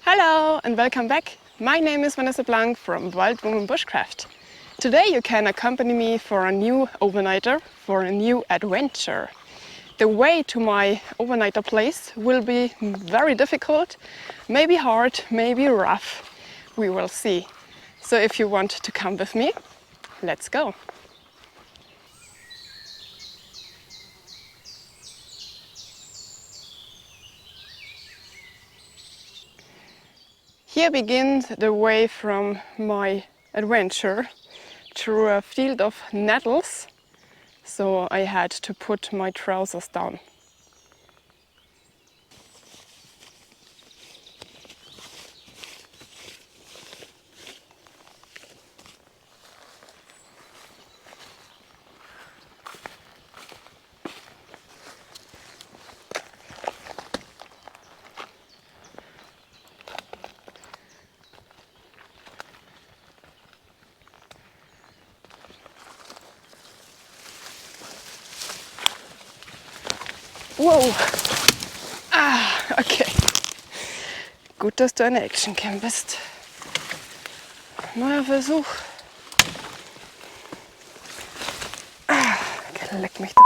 Hello and welcome back. My name is Vanessa from Wild Woman Bushcraft. Today you can accompany me for a new overnighter, for a new adventure. The way to my overnighter place will be very difficult, maybe hard, maybe rough. We will see. So if you want to come with me, let's go. Here begins the way from my adventure through a field of nettles, so I had to put my trousers down. Wow! Okay. Gut, dass du eine Action-Cam bist. Neuer Versuch. Okay, leck mich der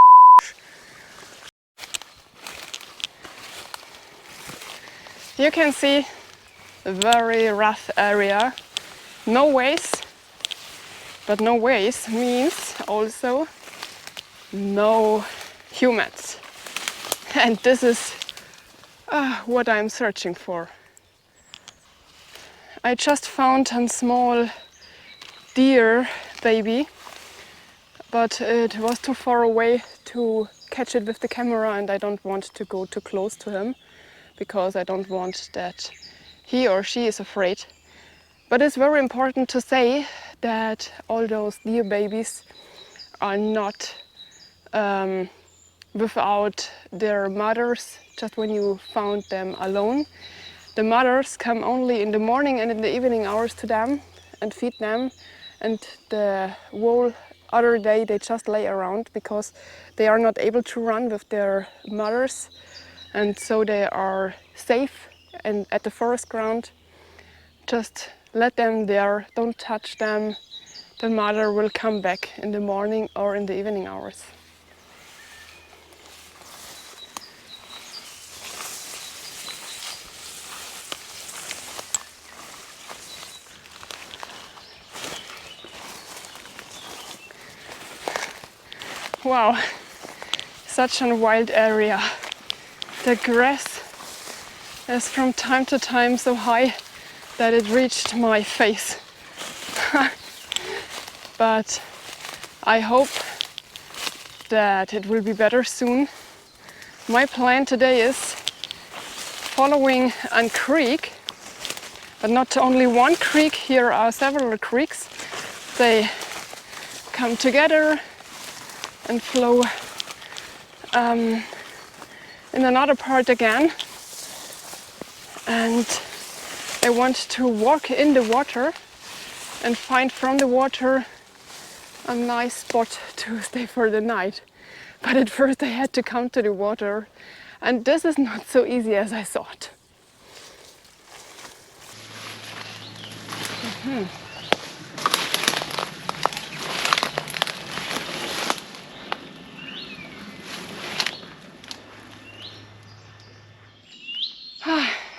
You can see a very rough area. No ways, but no ways means also no humans. And this is what I'm searching for. I just found a small deer baby, but it was too far away to catch it with the camera, and I don't want to go too close to him because I don't want that he or she is afraid. But it's very important to say that all those deer babies are not without their mothers just when you found them alone. The mothers come only in the morning and in the evening hours to them and feed them, and the whole other day they just lay around because they are not able to run with their mothers, and so they are safe and at the forest ground. Just let them there, don't touch them. The mother will come back in the morning or in the evening hours. Wow, such a wild area. The grass is from time to time so high that it reached my face. But I hope that it will be better soon. My plan today is following a creek, but not only one creek, here are several creeks. They come together and flow in another part again, and I want to walk in the water and find from the water a nice spot to stay for the night. But at first I had to come to the water, and this is not so easy as I thought.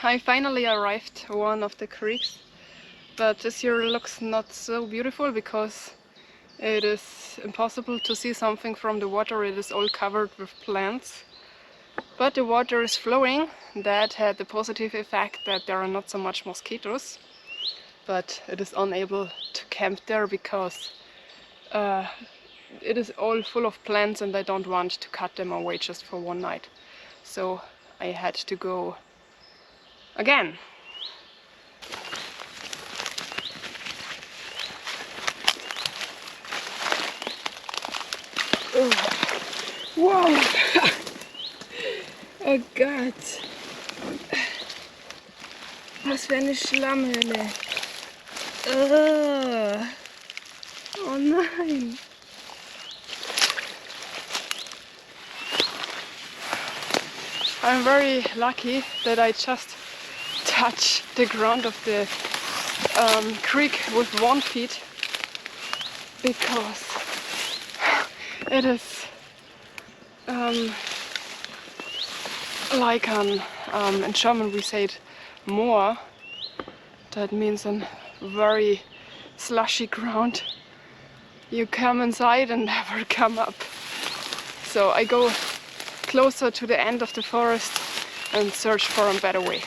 I finally arrived at one of the creeks, but this year looks not so beautiful because it is impossible to see something from the water. It is all covered with plants, but the water is flowing. That had the positive effect that there are not so much mosquitoes, but it is unable to camp there because it is all full of plants and I don't want to cut them away just for one night. So I had to go again. Oh. Wow! Oh Gott! Was für eine Schlammhöhle! Oh nein! I'm very lucky that I just touched the ground of the creek with 1 foot, because it is like in German we say it Moor. That means a very slushy ground. You come inside and never come up. So I go closer to the end of the forest and search for a better way.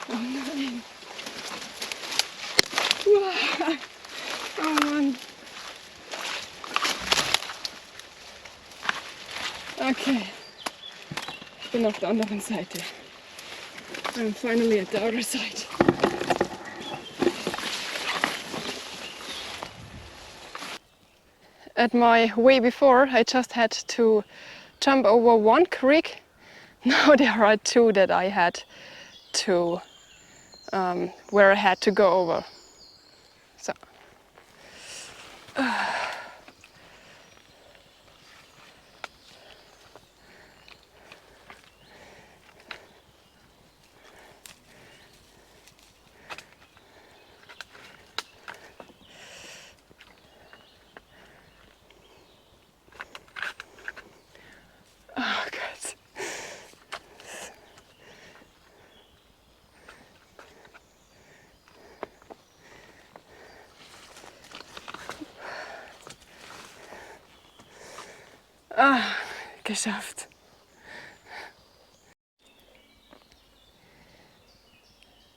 Oh nein! Wow. Oh Mann! Okay, ich bin auf der anderen Seite. I'm finally at the other side. At my way before, I just had to jump over 1 creek. Now there are 2 that I had to, where I had to go over. So. Oh Gott. Ah, geschafft.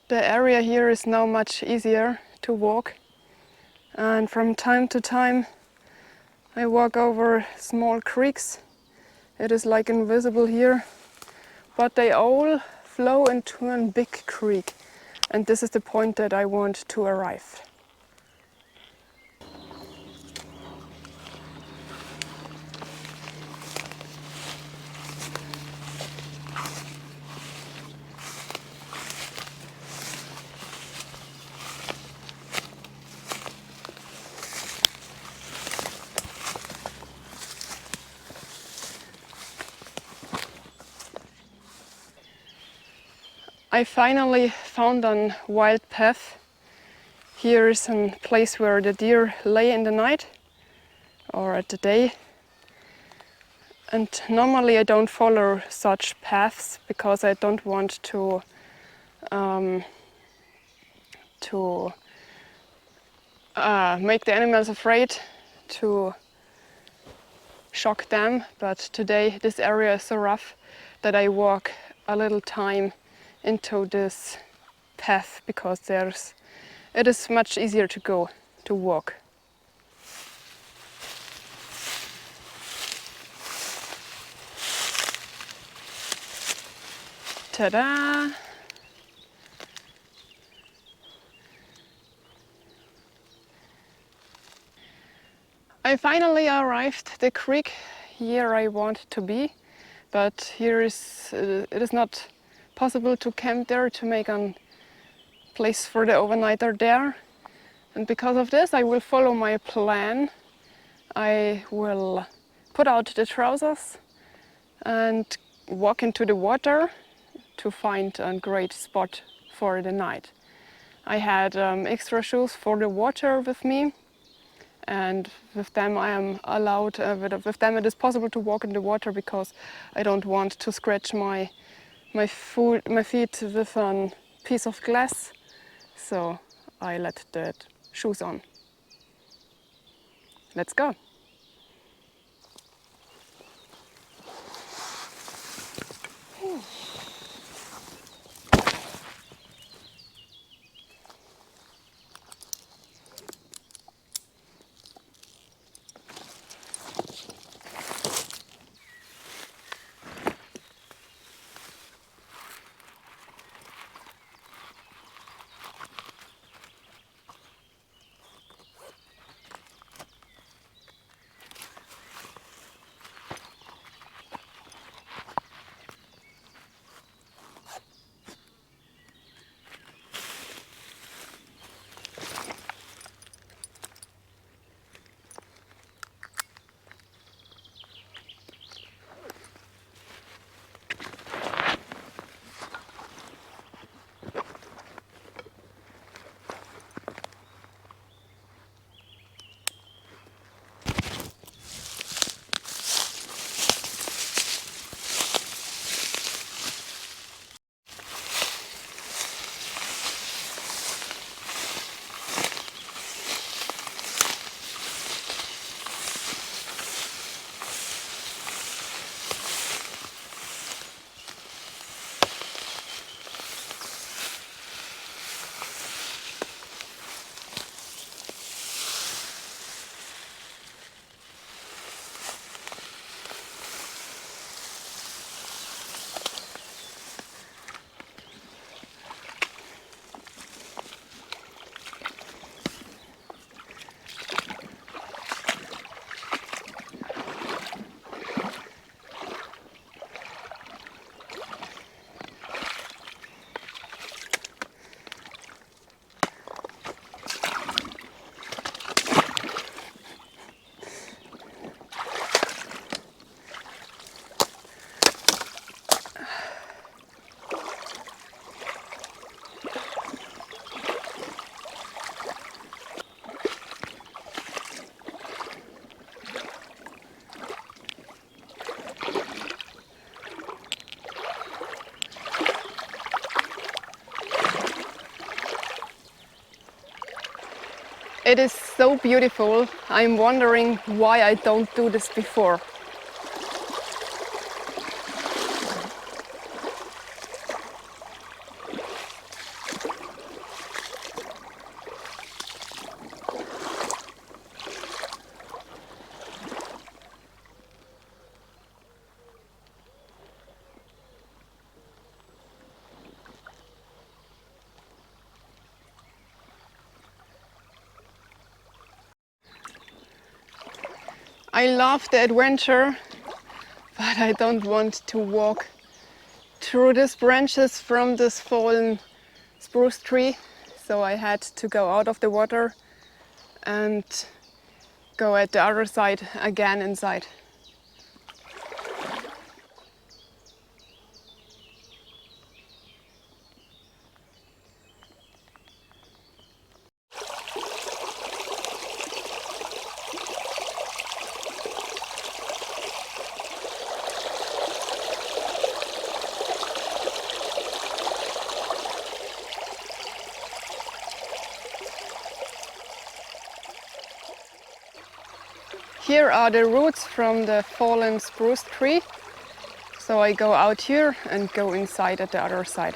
The area here is now much easier to walk, and from time to time I walk over small creeks. It is like invisible here, but they all flow into a big creek, and this is the point that I want to arrive. I finally found a wild path. Here is a place where the deer lay in the night or at the day. And normally I don't follow such paths because I don't want to make the animals afraid, to shock them. But today this area is so rough that I walk a little time into this path because it is much easier to walk. Ta-da! I finally arrived at the creek here I want to be, but here it is not possible to camp there, to make a place for the overnighter there. And because of this I will follow my plan. I will put out the trousers and walk into the water to find a great spot for the night. I had extra shoes for the water with me, and with them I am allowed, with them it is possible to walk in the water because I don't want to scratch my feet with a piece of glass, so I let the shoes on. Let's go! It is so beautiful. I'm wondering why I don't do this before. I love the adventure, but I don't want to walk through these branches from this fallen spruce tree. So I had to go out of the water and go at the other side again inside. Here are the roots from the fallen spruce tree. So I go out here and go inside at the other side.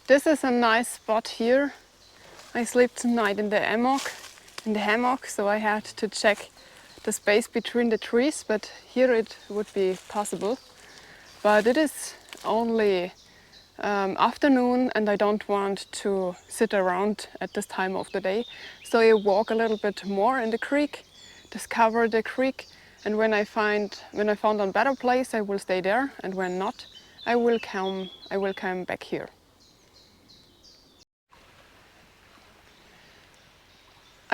This is a nice spot here. I sleep tonight in the hammock, so I had to check the space between the trees, but here it would be possible. But it is only afternoon and I don't want to sit around at this time of the day. So I walk a little bit more in the creek, discover the creek, and when I found a better place, I will stay there, and when not, I will come back here.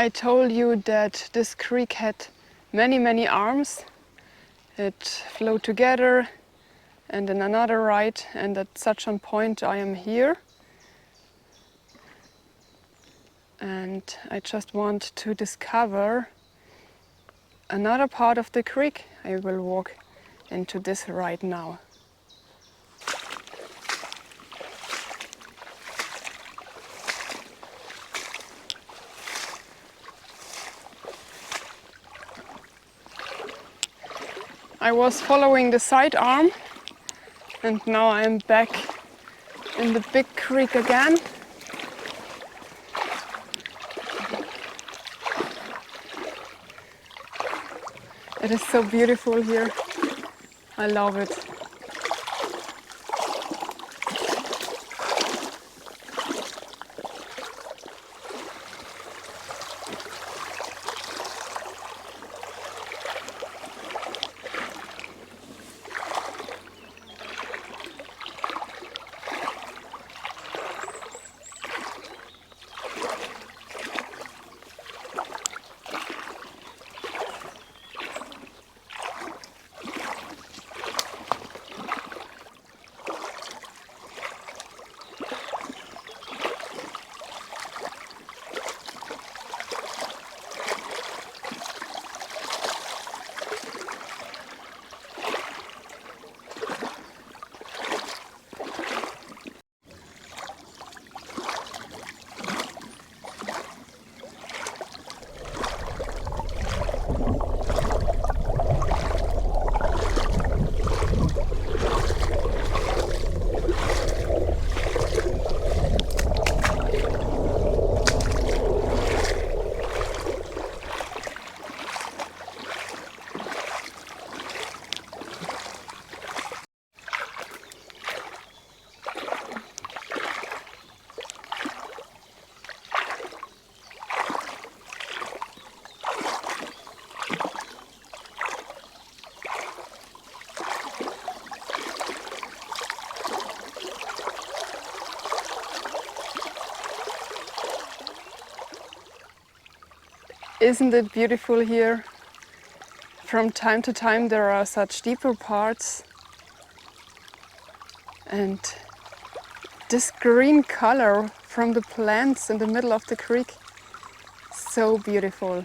I told you that this creek had many arms. It flowed together and then another right, and at such a point I am here. And I just want to discover another part of the creek. I will walk into this right now. I was following the side arm and now I'm back in the big creek again. It is so beautiful here. I love it. Isn't it beautiful here? From time to time there are such deeper parts, and this green color from the plants in the middle of the creek, so beautiful.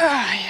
Ah, yeah.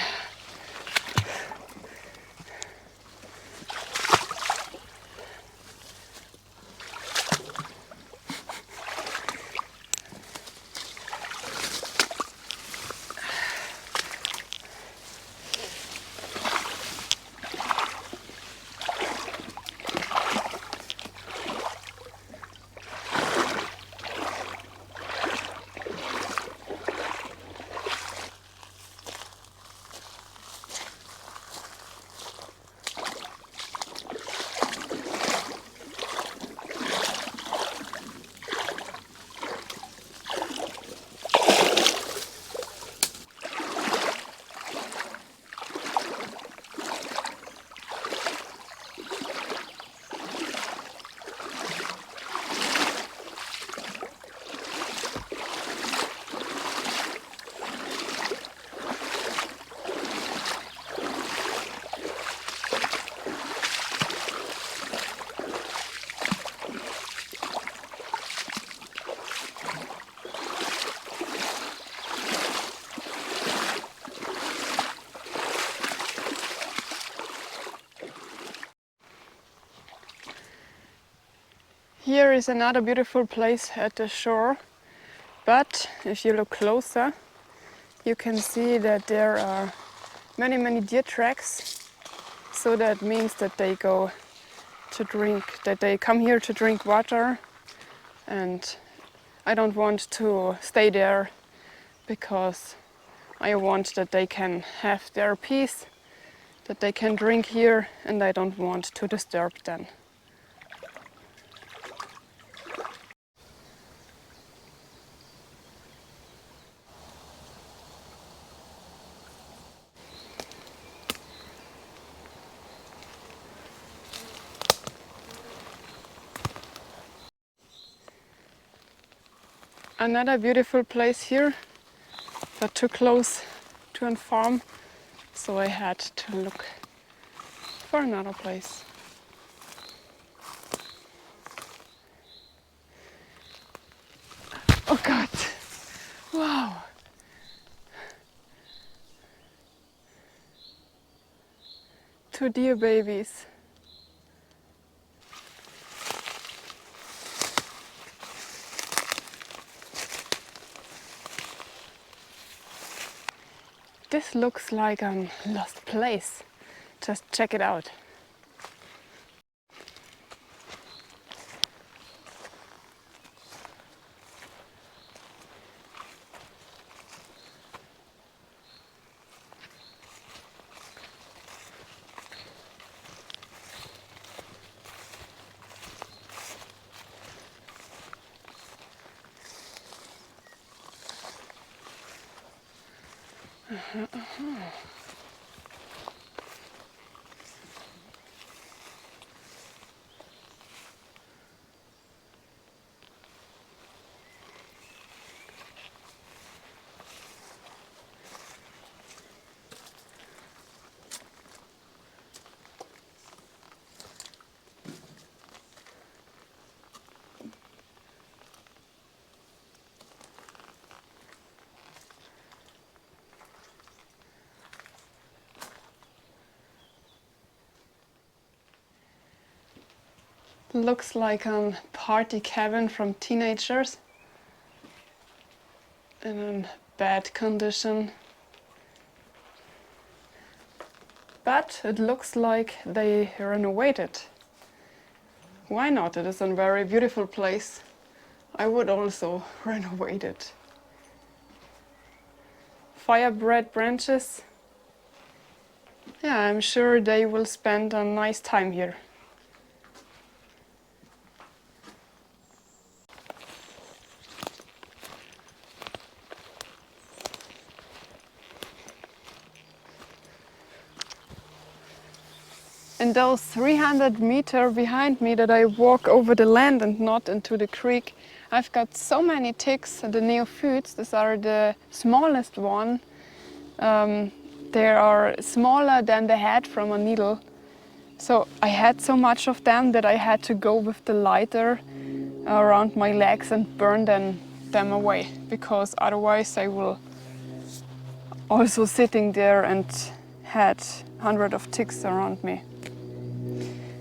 Here is another beautiful place at the shore, but if you look closer, you can see that there are many deer tracks. So that means that they go to drink, that they come here to drink water, and I don't want to stay there because I want that they can have their peace, that they can drink here, and I don't want to disturb them. Another beautiful place here, but too close to a farm, so I had to look for another place. Oh God! Wow! Two deer babies. This looks like a lost place. Just check it out. Looks like a party cabin from teenagers. in a bad condition. But it looks like they renovated. Why not? It is a very beautiful place. I would also renovate it. Firebright branches. Yeah, I'm sure they will spend a nice time here. In those 300 meters behind me that I walk over the land and not into the creek, I've got so many ticks, the neophytes. These are the smallest one. They are smaller than the head from a needle. So I had so much of them that I had to go with the lighter around my legs and burn them away, because otherwise I will also sitting there and had hundreds of ticks around me.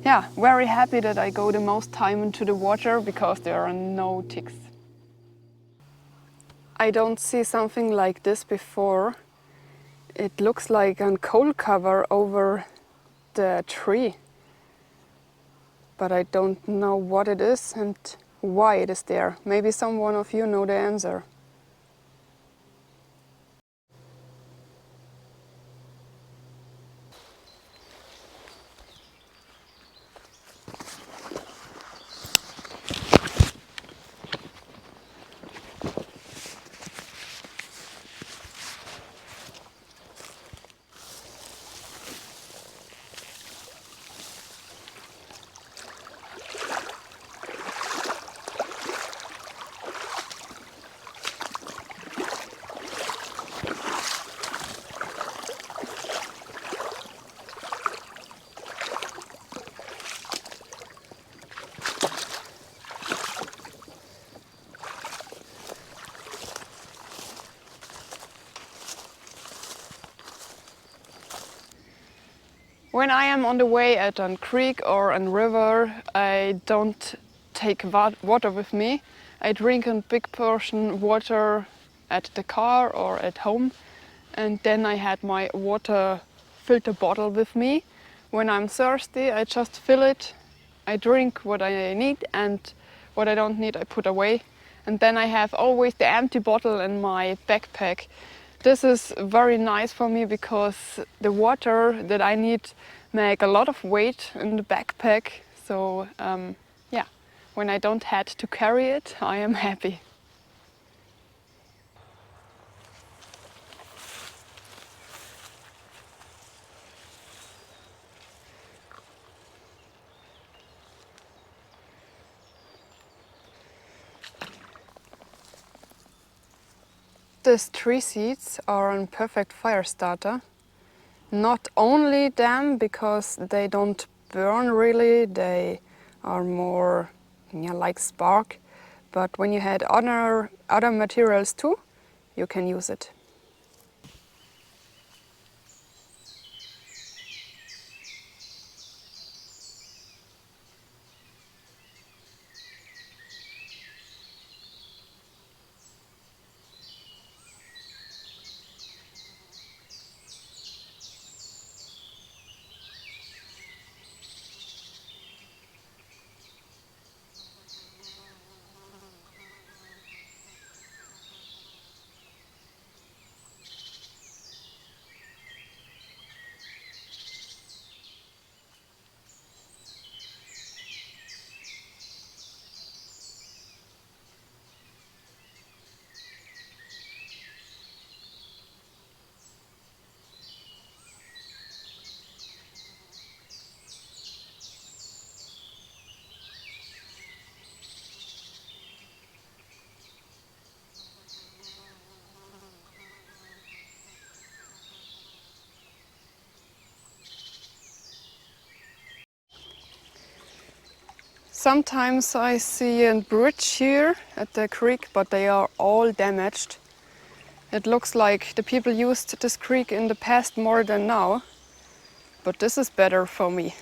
Yeah, very happy that I go the most time into the water because there are no ticks. I don't see something like this before. It looks like a coal cover over the tree. But I don't know what it is and why it is there. Maybe someone of you know the answer. When I am on the way at a creek or a river, I don't take water with me. I drink a big portion water at the car or at home, and then I had my water filter bottle with me. When I'm thirsty, I just fill it. I drink what I need, and what I don't need I put away. And then I have always the empty bottle in my backpack. This is very nice for me because the water that I need make a lot of weight in the backpack. So yeah, when I don't have to carry it, I am happy. These tree seeds are a perfect fire starter. Not only them because they don't burn really, they are more like spark, but when you had other materials too, you can use it. Sometimes I see a bridge here at the creek, but they are all damaged. It looks like the people used this creek in the past more than now, but this is better for me.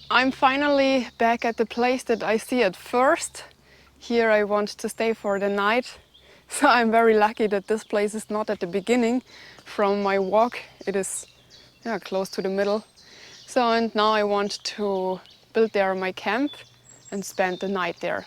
I'm finally back at the place that I see at first. Here I want to stay for the night. So I'm very lucky that this place is not at the beginning from my walk. It is close to the middle. So and now I want to build there my camp and spend the night there.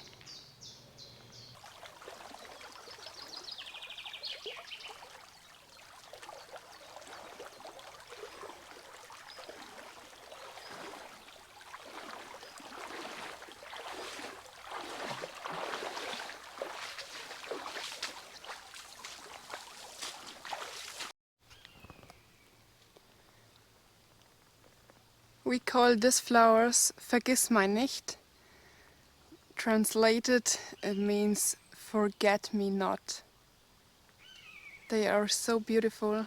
We call these flowers Vergissmeinnicht. Translated, it means forget me not. They are so beautiful.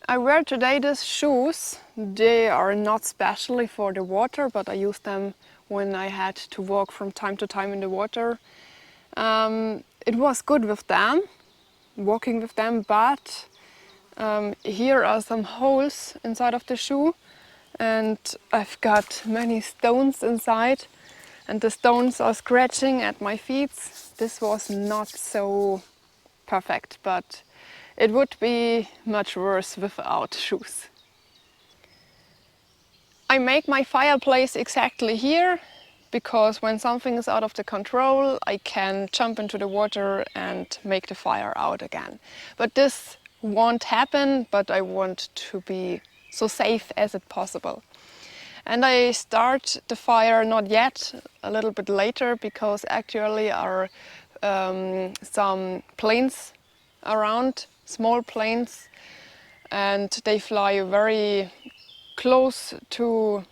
I wear today these shoes. They are not specially for the water, but I use them when I had to walk from time to time in the water. It was good with them, walking with them, but here are some holes inside of the shoe and I've got many stones inside and the stones are scratching at my feet. This was not so perfect, but it would be much worse without shoes. I make my fireplace exactly here because when something is out of the control I can jump into the water and make the fire out again. But this won't happen, but I want to be so safe as it possible. And I start the fire not yet, a little bit later, because actually are some planes around, small planes, and they fly very close to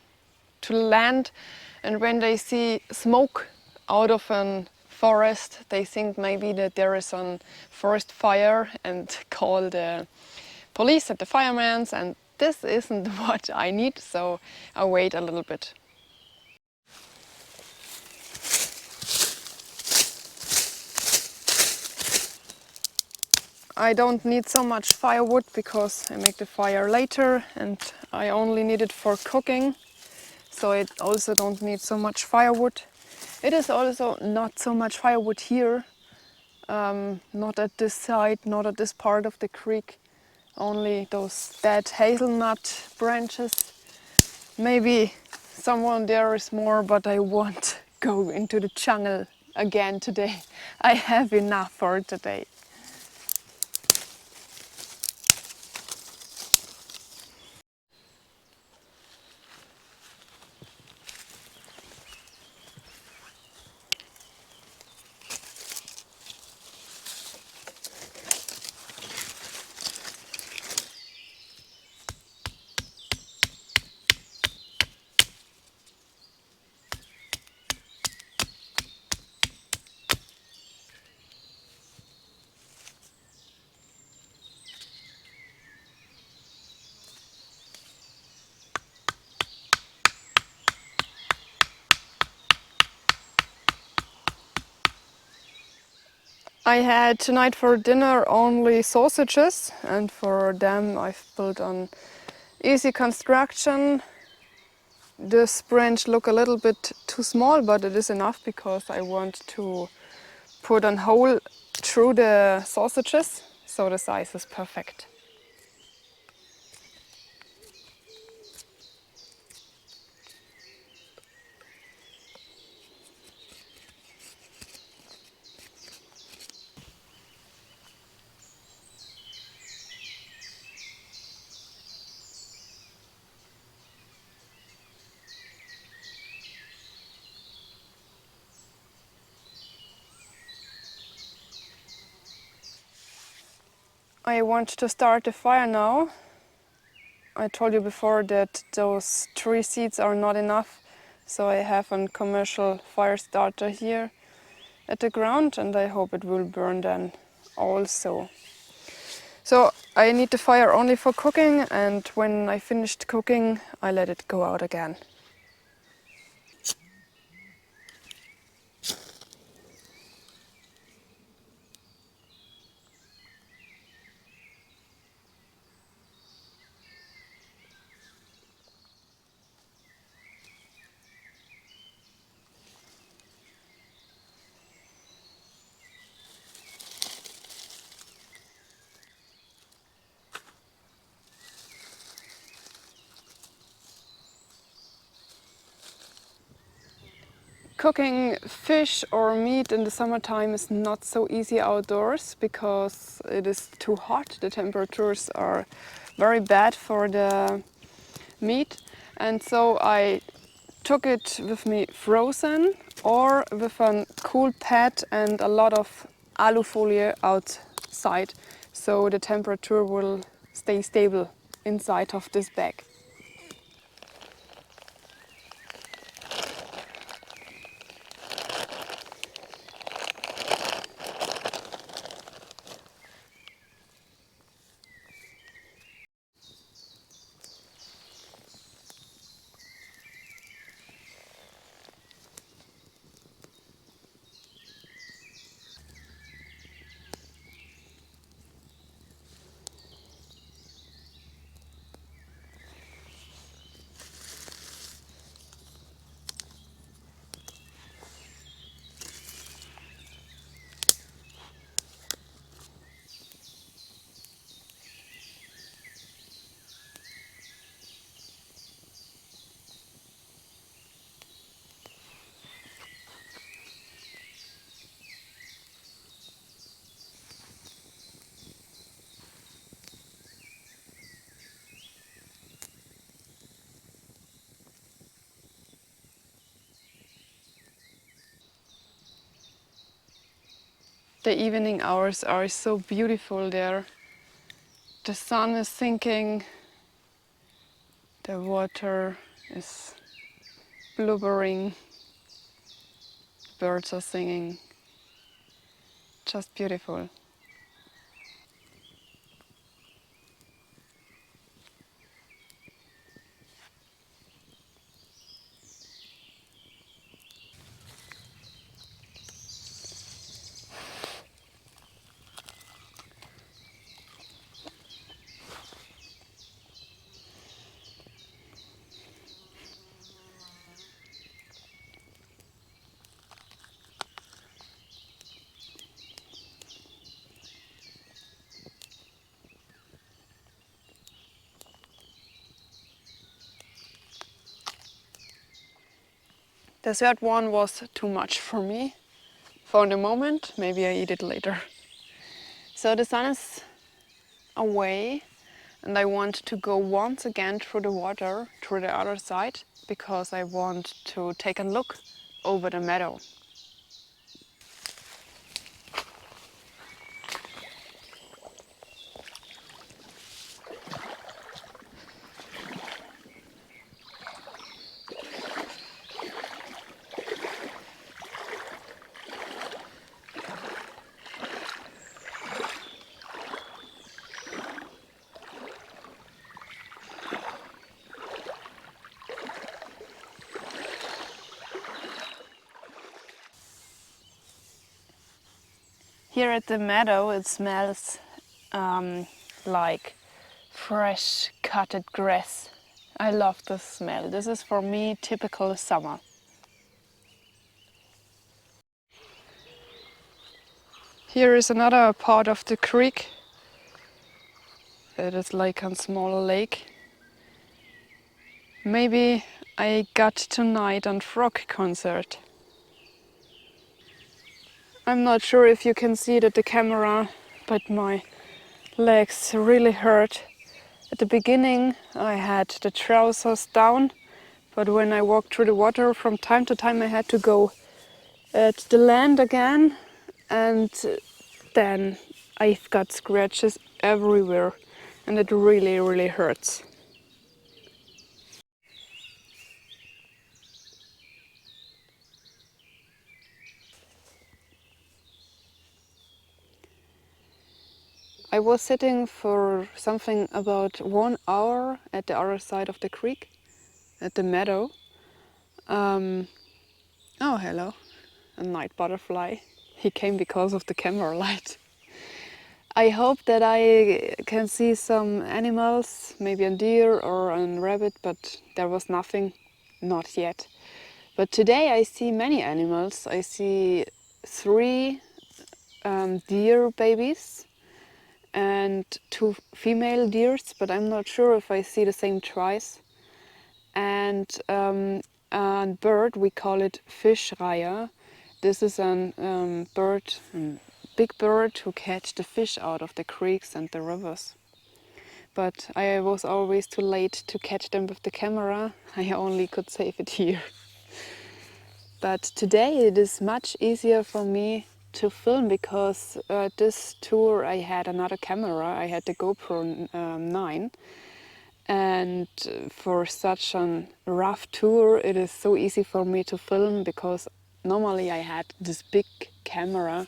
land, and when they see smoke out of a forest they think maybe that there is a forest fire and call the police and the firemen, and this isn't what I need, so I wait a little bit. I don't need so much firewood because I make the fire later and I only need it for cooking, so it also don't need so much firewood. It is also not so much firewood here, not at this side, not at this part of the creek, only those dead hazelnut branches. Maybe someone there is more, but I won't go into the jungle again today. I have enough for today. I had tonight for dinner only sausages, and for them I've built on easy construction. This branch look a little bit too small, but it is enough because I want to put a hole through the sausages, so the size is perfect. I want to start the fire now. I told you before that those 3 seats are not enough, so I have a commercial fire starter here at the ground, and I hope it will burn then also. So I need the fire only for cooking, and when I finished cooking I let it go out again. Cooking fish or meat in the summertime is not so easy outdoors because it is too hot. The temperatures are very bad for the meat, and so I took it with me frozen or with a cool pad and a lot of alufolie outside, so the temperature will stay stable inside of this bag. The evening hours are so beautiful there. The sun is sinking, the water is blubbering, birds are singing. Just beautiful. The third one was too much for me for the moment. Maybe I eat it later. So the sun is away and I want to go once again through the water, through the other side, because I want to take a look over the meadow. Here at the meadow it smells like fresh cutted grass. I love this smell. This is for me typical summer. Here is another part of the creek. It is like a small lake. Maybe I got tonight on frog concert. I'm not sure if you can see it at the camera, but my legs really hurt. At the beginning I had the trousers down, but when I walked through the water from time to time I had to go at the land again, and then I've got scratches everywhere and it really hurts. I was sitting for something about 1 hour at the other side of the creek, at the meadow. Oh, hello, a night butterfly. He came because of the camera light. I hope that I can see some animals, maybe a deer or a rabbit, but there was nothing, not yet. But today I see many animals. I see 3 deer babies and 2 female deers, but I'm not sure if I see the same twice. And a bird, we call it FREI. This is a bird, big bird who catch the fish out of the creeks and the rivers. But I was always too late to catch them with the camera. I only could save it here. But today it is much easier for me to film because this tour I had another camera. I had the GoPro 9, and for such a rough tour it is so easy for me to film because normally I had this big camera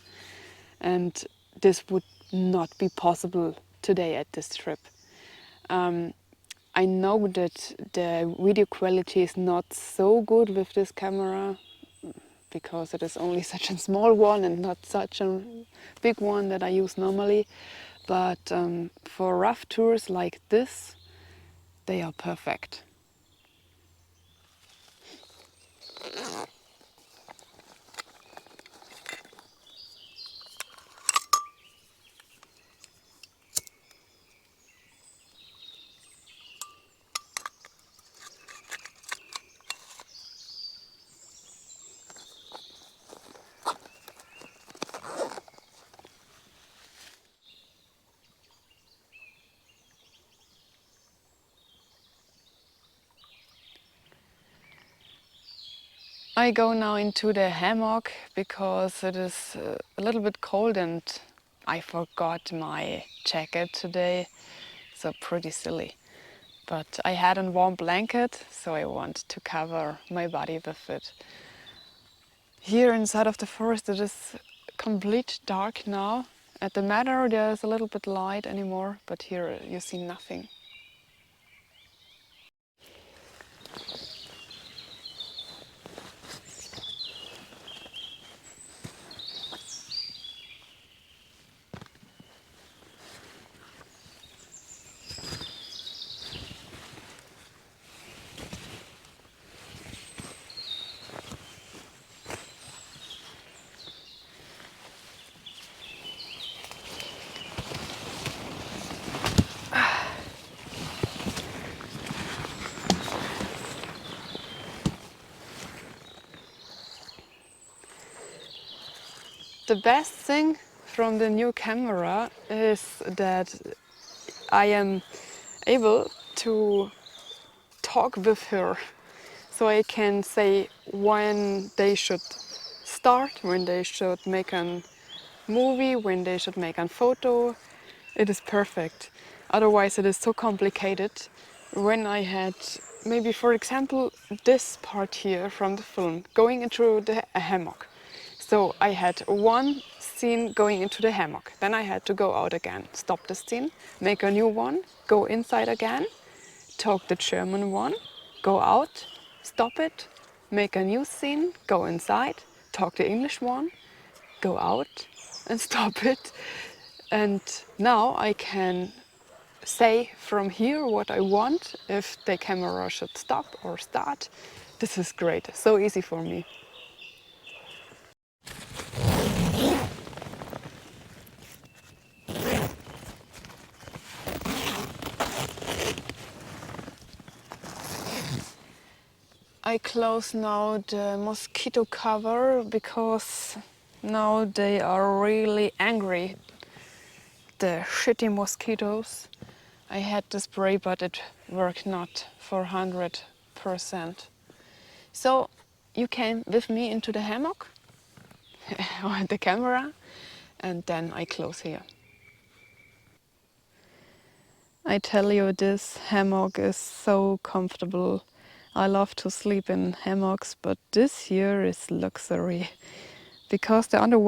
and this would not be possible today at this trip. I know that the video quality is not so good with this camera because it is only such a small one and not such a big one that I use normally. But for rough tours like this, they are perfect. I go now into the hammock because it is a little bit cold and I forgot my jacket today, so pretty silly. But I had a warm blanket, so I want to cover my body with it. Here inside of the forest it is complete dark now. At the meadow there's a little bit light anymore, but here you see nothing. The best thing from the new camera is that I am able to talk with her. So I can say when they should start, when they should make a movie, when they should make a photo. It is perfect. Otherwise it is so complicated. When I had maybe, for example, this part here from the film, going into the hammock. So I had one scene going into the hammock, then I had to go out again, stop the scene, make a new one, go inside again, talk the German one, go out, stop it, make a new scene, go inside, talk the English one, go out, and stop it. And now I can say from here what I want, if the camera should stop or start. This is great, so easy for me. I close now the mosquito cover because now they are really angry. The shitty mosquitoes. I had the spray, but it worked not for 100%. So you came with me into the hammock or the camera, and then I close here. I tell you, this hammock is so comfortable. I love to sleep in hammocks, but this here is luxury. Because the other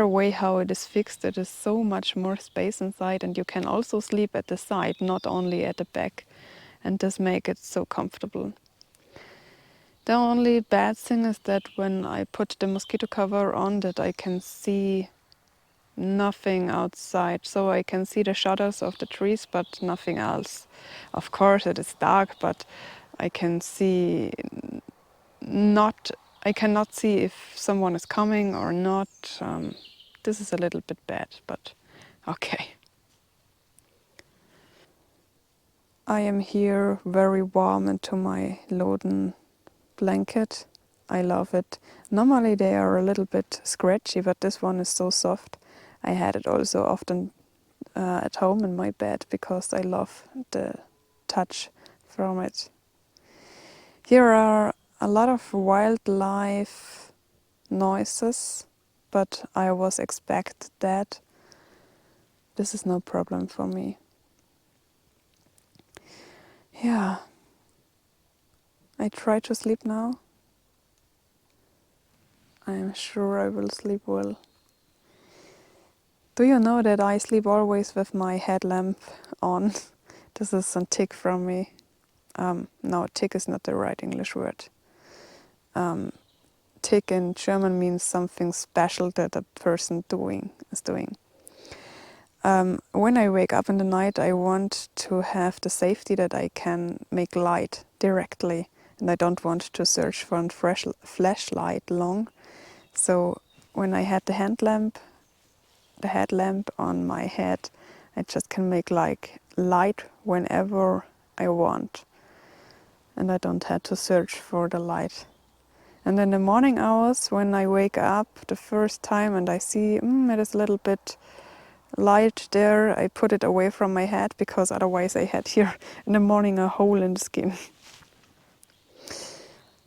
way how it is fixed, it is so much more space inside, and you can also sleep at the side, not only at the back. And this makes it so comfortable. The only bad thing is that when I put the mosquito cover on, that I can see nothing outside. So I can see the shadows of the trees, but nothing else. Of course it is dark, but I can see I cannot see if someone is coming or not. This is a little bit bad, but okay. I am here very warm into my Latern blanket. I love it. Normally they are a little bit scratchy, but this one is so soft. I had it also often at home in my bed because I love the touch from it. Here are a lot of wildlife noises, but I was expected that. This is no problem for me. Yeah, I try to sleep now. I am sure I will sleep well. Do you know that I sleep always with my headlamp on? This is a tick from me. No, tick is not the right English word. Tick in German means something special that a person is doing. When I wake up in the night, I want to have the safety that I can make light directly, and I don't want to search for a fresh flashlight long. So when I had the headlamp on my head, I just can make like light whenever I want, and I don't have to search for the light. And in the morning hours, when I wake up the first time and I see it is a little bit light there, I put it away from my head, because otherwise I had here in the morning a hole in the skin.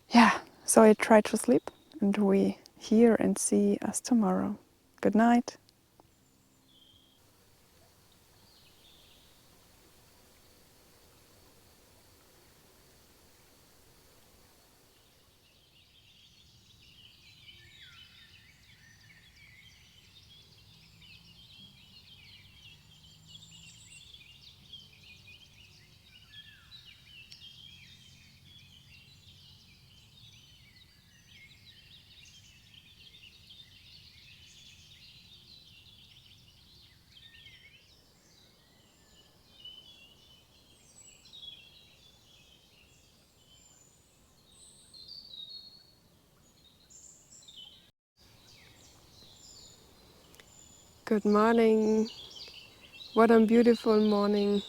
Yeah, so I try to sleep, and we hear and see us tomorrow. Good night. Good morning. What a beautiful morning.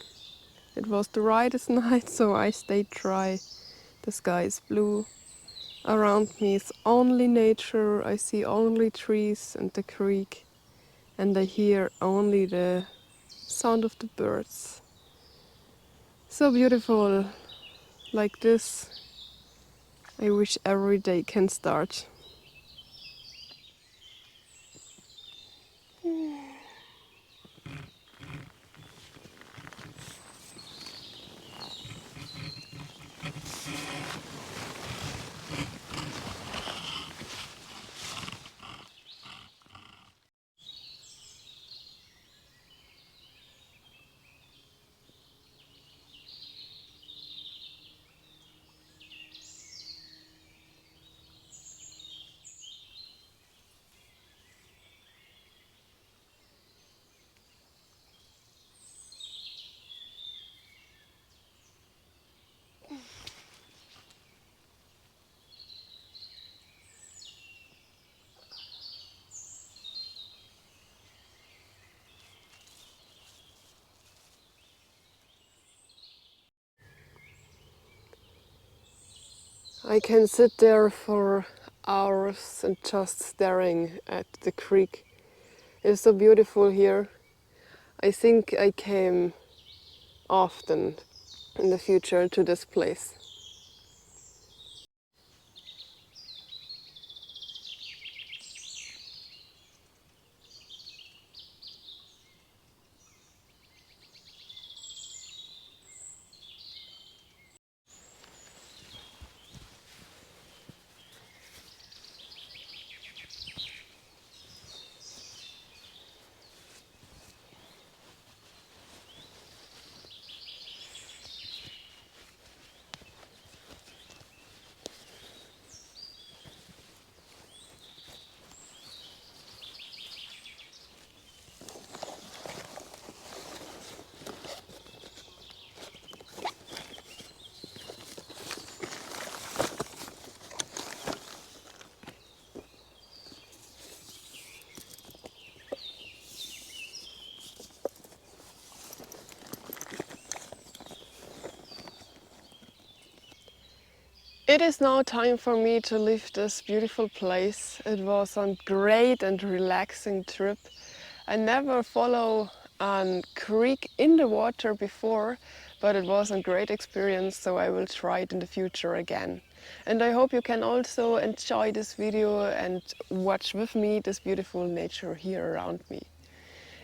It was the brightest night, so I stayed dry. The sky is blue. Around me is only nature. I see only trees and the creek, and I hear only the sound of the birds. So beautiful. Like this, I wish every day can start. I can sit there for hours and just staring at the creek. It's so beautiful here. I think I came often in the future to this place. It is now time for me to leave this beautiful place. It was a great and relaxing trip. I never follow a creek in the water before, but it was a great experience, so I will try it in the future again. And I hope you can also enjoy this video and watch with me this beautiful nature here around me.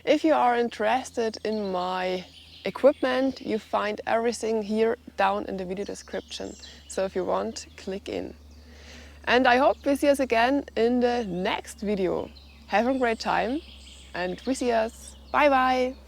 If you are interested in my equipment, you find everything here down in the video description. So if you want, click in. And I hope we see us again in the next video. Have a great time and we see us. Bye bye!